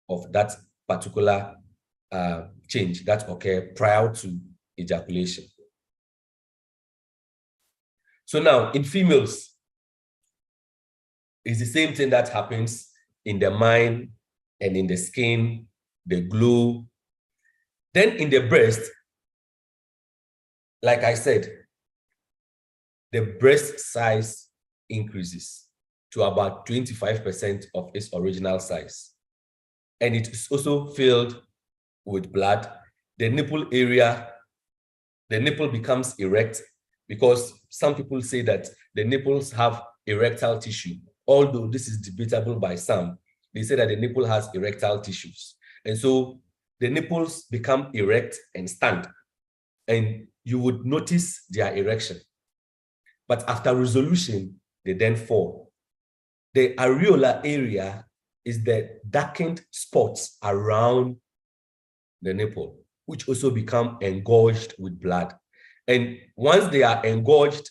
of that particular change that occurs prior to ejaculation. So now in females, it's the same thing that happens in the mind and in the skin, the glow. Then in the breast, like I said, the breast size increases to about 25% of its original size. And it is also filled with blood. The nipple area, the nipple becomes erect, because some people say that the nipples have erectile tissue. Although this is debatable by some, they say that the nipple has erectile tissues. And so the nipples become erect and stand, and you would notice their erection. But after resolution, they then fall. The areolar area is the darkened spots around the nipple, which also become engorged with blood. And once they are engorged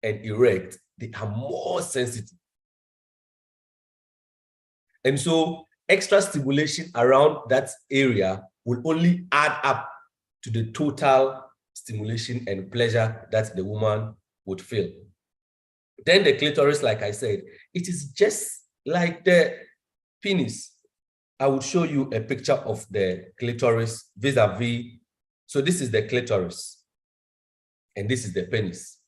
and erect, they are more sensitive. And so extra stimulation around that area will only add up to the total stimulation and pleasure that the woman would feel. Then the clitoris, like I said, it is just like the penis. I would show you a picture of the clitoris vis-a-vis. So this is the clitoris, and this is the penis.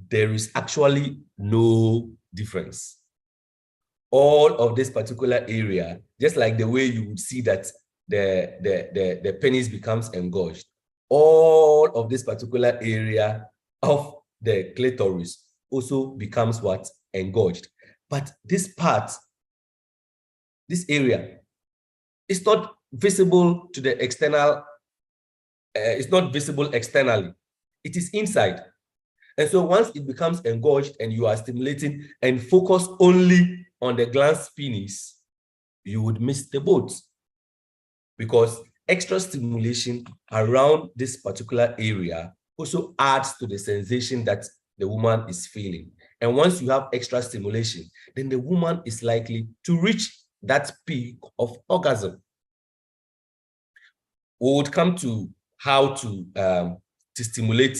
There is actually no difference. All of this particular area, just like the way you would see that the penis becomes engorged, all of this particular area of the clitoris also becomes what? Engorged. But this part, this area, is not visible to the external, it's not visible externally. It is inside. And so once it becomes engorged and you are stimulating and focus only on the glans penis, you would miss the boat, because extra stimulation around this particular area also adds to the sensation that the woman is feeling. And once you have extra stimulation, then the woman is likely to reach that peak of orgasm. We would come to how to stimulate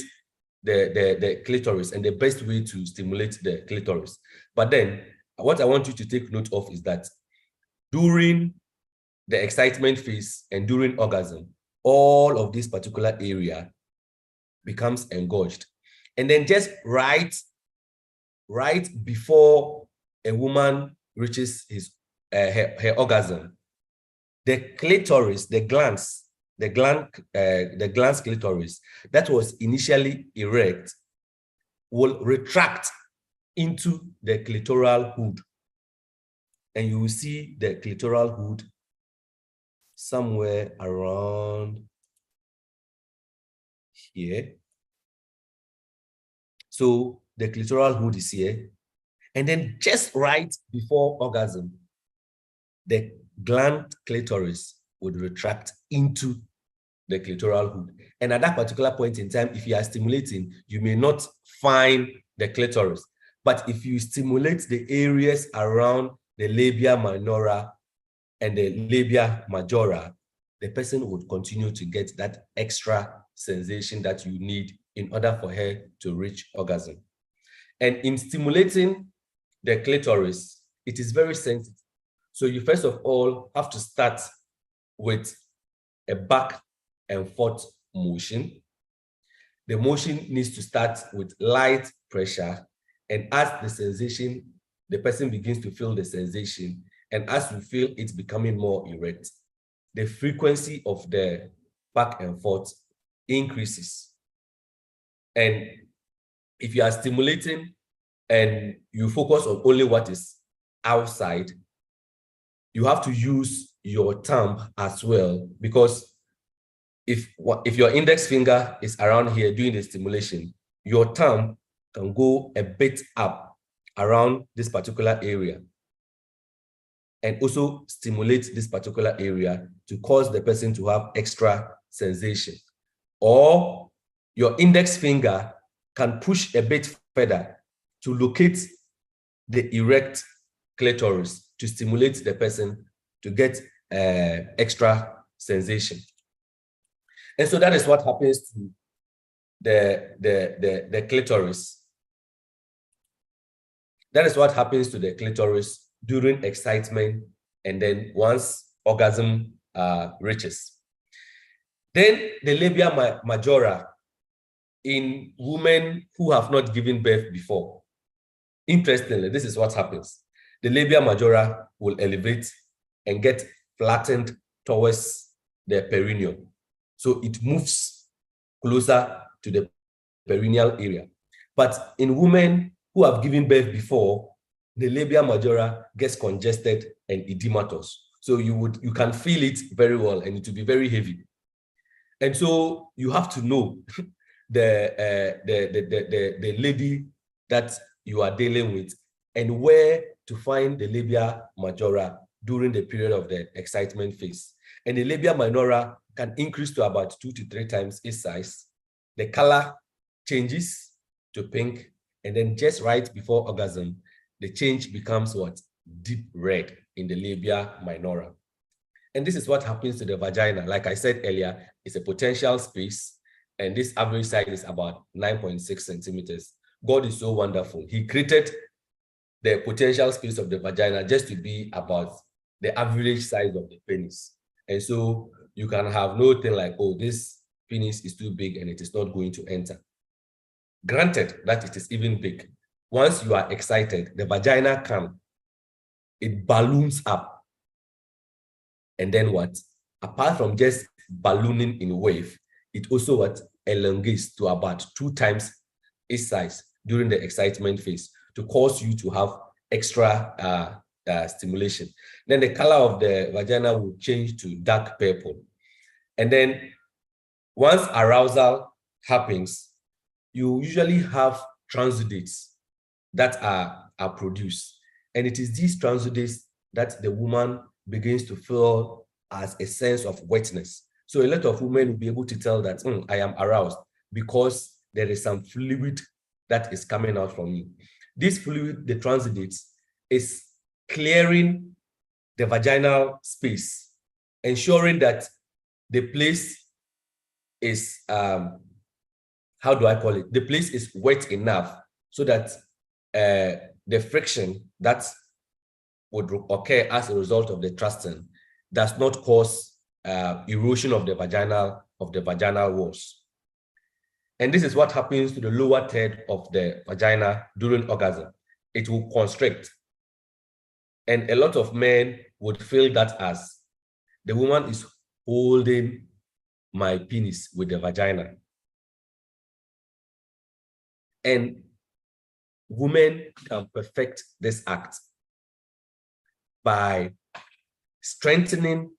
the clitoris and the best way to stimulate the clitoris. But then what I want you to take note of is that during the excitement phase and during orgasm, all of this particular area becomes engorged. And then just right before a woman reaches her orgasm, the clitoris, the glans clitoris that was initially erect will retract into the clitoral hood. And you will see the clitoral hood somewhere around here. So the clitoral hood is here. And then just right before orgasm, the gland clitoris would retract into the clitoral hood. And at that particular point in time, if you are stimulating, you may not find the clitoris. But if you stimulate the areas around the labia minora and the labia majora, the person would continue to get that extra sensation that you need in order for her to reach orgasm. And in stimulating the clitoris, it is very sensitive. So you first of all have to start with a back and forth motion. The motion needs to start with light pressure, and as the sensation, the person begins to feel the sensation, and as you feel it's becoming more erect, the frequency of the back and forth increases. And if you are stimulating and you focus on only what is outside, you have to use your thumb as well, because if your index finger is around here doing the stimulation, your thumb can go a bit up around this particular area and also stimulate this particular area to cause the person to have extra sensation. Or your index finger can push a bit further to locate the erect clitoris to stimulate the person to get extra sensation. And so that is what happens to the clitoris. That is what happens to the clitoris during excitement and then once orgasm reaches. Then the labia majora in women who have not given birth before. Interestingly, this is what happens. The labia majora will elevate and get flattened towards the perineum. So it moves closer to the perineal area. But in women who have given birth before, the labia majora gets congested and edematous. So you can feel it very well and it will be very heavy. And so you have to know the lady that you are dealing with and where to find the labia majora during the period of the excitement phase. And the labia minora can increase to about 2 to 3 times its size. The color changes to pink, and then just right before orgasm, the change becomes what? Deep red in the labia minora. And this is what happens to the vagina. Like I said earlier, it's a potential space, and this average size is about 9.6 centimeters. God is so wonderful. He created the potential space of the vagina just to be about the average size of the penis. And so you can have no thing like, oh, this penis is too big and it is not going to enter. Granted that it is even big. Once you are excited, the vagina it balloons up. And then what? Apart from just ballooning in a wave, it also what? Elongates to about 2 times its size during the excitement phase to cause you to have extra stimulation. Then the color of the vagina will change to dark purple. And then once arousal happens, you usually have transudates that are produced. And it is these transudates that the woman begins to feel as a sense of wetness. So a lot of women will be able to tell that I am aroused because there is some fluid that is coming out from me. This fluid, the transudates, is clearing the vaginal space, ensuring that the place is, how do I call it? The place is wet enough so that the friction that would occur as a result of the thrusting does not cause erosion of the vaginal walls. And this is what happens to the lower third of the vagina during orgasm. It will constrict. And a lot of men would feel that as the woman is holding my penis with the vagina. And women can perfect this act by strengthening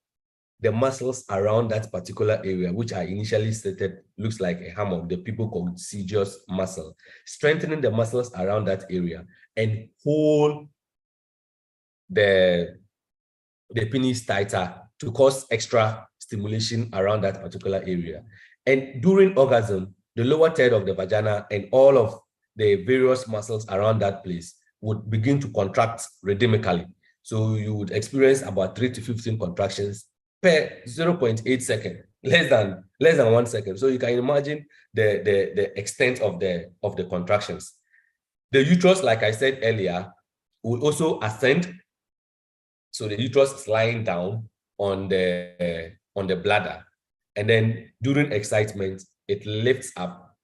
the muscles around that particular area, which I initially stated looks like a hammer, the people coccygeus muscle, strengthening the muscles around that area and hold the penis tighter to cause extra stimulation around that particular area. And during orgasm, the lower third of the vagina and all of the various muscles around that place would begin to contract rhythmically. So you would experience about 3 to 15 contractions per 0.8 second, less than 1 second. So you can imagine the extent of the contractions. The uterus, like I said earlier, will also ascend. So the uterus is lying down on the bladder, and then during excitement it lifts up,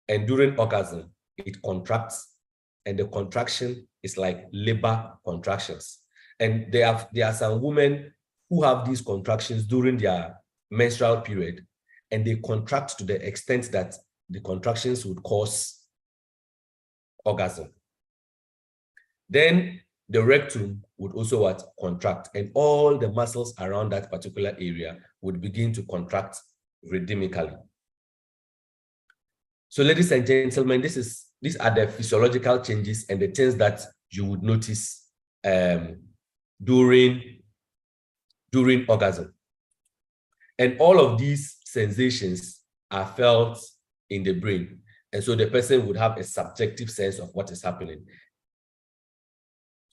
and during orgasm it contracts, and the contraction is like labor contractions. And there are some women who have these contractions during their menstrual period, and they contract to the extent that the contractions would cause orgasm. Then the rectum would also contract, and all the muscles around that particular area would begin to contract rhythmically. So ladies and gentlemen, these are the physiological changes and the things that you would notice during orgasm. And all of these sensations are felt in the brain. And so the person would have a subjective sense of what is happening.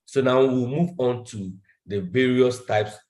So now we'll move on to the various types of